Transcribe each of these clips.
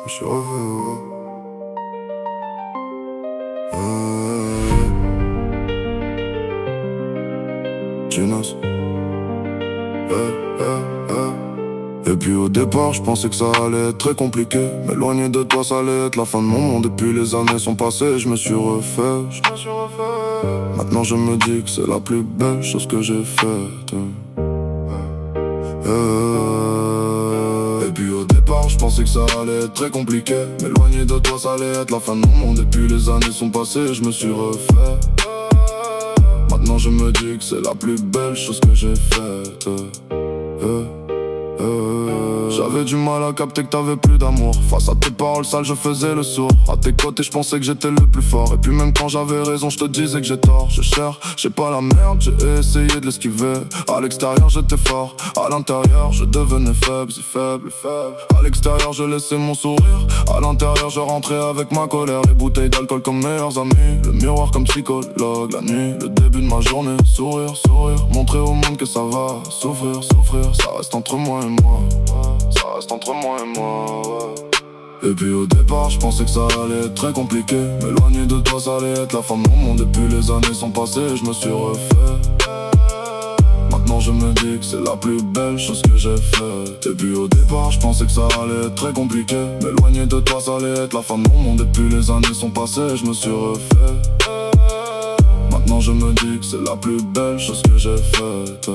je suis refait. Chinos. Et puis au départ je pensais que ça allait être très compliqué. M'éloigner de toi ça allait être la fin de mon monde. Et puis les années sont passées, je me suis refait. Maintenant je me dis que c'est la plus belle chose que j'ai faite. Et puis au départ je pensais que ça allait être très compliqué. M'éloigner de toi ça allait être la fin de mon monde. Et puis les années sont passées, je me suis refait. Maintenant je me dis que c'est la plus belle chose que j'ai faite. J'avais du mal à capter que t'avais plus d'amour. Face à tes paroles sales je faisais le sourd. À tes côtés je pensais que j'étais le plus fort. Et puis même quand j'avais raison je te disais que j'ai tort. Je cherchais pas la merde, j'ai essayé de l'esquiver. À l'extérieur j'étais fort, à l'intérieur je devenais faible, si faible, faible. À l'extérieur je laissais mon sourire, à l'intérieur je rentrais avec ma colère. Les bouteilles d'alcool comme meilleurs amis, le miroir comme psychologue. La nuit, le début de ma journée, sourire, sourire. Montrer au monde que ça va, souffrir, souffrir. Ça reste entre moi et moi, ça reste entre moi et moi, ouais. Et puis au départ je pensais que ça allait être très compliqué. M'éloigner de toi ça allait être la fin de mon monde. Et puis les années sont passées, je me suis refait. Maintenant je me dis que c'est la plus belle chose que j'ai faite. Et puis au départ je pensais que ça allait être très compliqué. M'éloigner de toi ça allait être la fin de mon monde. Et puis les années sont passées, je me suis refait. Maintenant je me dis que c'est la plus belle chose que j'ai faite.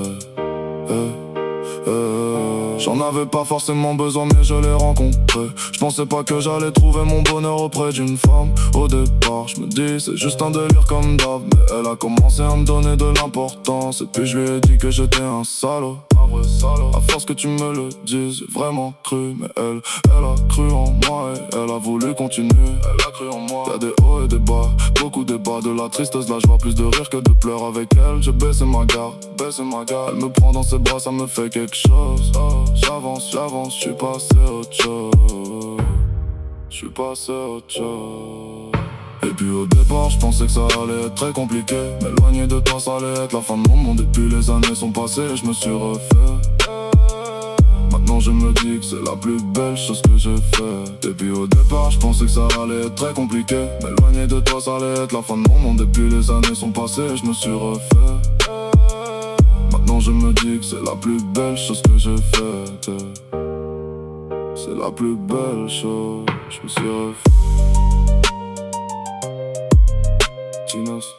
J'en avais pas forcément besoin mais je l'ai rencontré. Je pensais pas que j'allais trouver mon bonheur auprès d'une femme. Au départ je me dis c'est juste un délire comme d'hab. Mais elle a commencé à me donner de l'importance. Et puis je lui ai dit que j'étais un salaud, un vrai salaud. À force que tu me le dises, j'ai vraiment cru. Mais elle a cru en moi et elle a voulu continuer. Elle a cru en moi. Y'a des hauts et des bas, beaucoup de bas. De la tristesse, de la joie, plus de rire que de pleurs. Avec elle j'ai baissé ma garde, baissé ma garde. Elle me prend dans ses bras, ça me fait quelque chose. J'avance, j'avance, j'suis passé à autre chose. J'suis passé à autre chose. Et puis au départ je pensais que ça allait être très compliqué. M'éloigner de toi ça allait être la fin de mon monde. Et puis les années sont passées, je me suis refait. Maintenant je me dis que c'est la plus belle chose que j'ai faite. Et puis au départ je pensais que ça allait être très compliqué. M'éloigner de toi ça allait être la fin de mon monde. Et puis les années sont passées, je me suis refait. Maintenant je me dis que c'est la plus belle chose que j'ai faite. C'est la plus belle chose, je me suis refait. Chinos.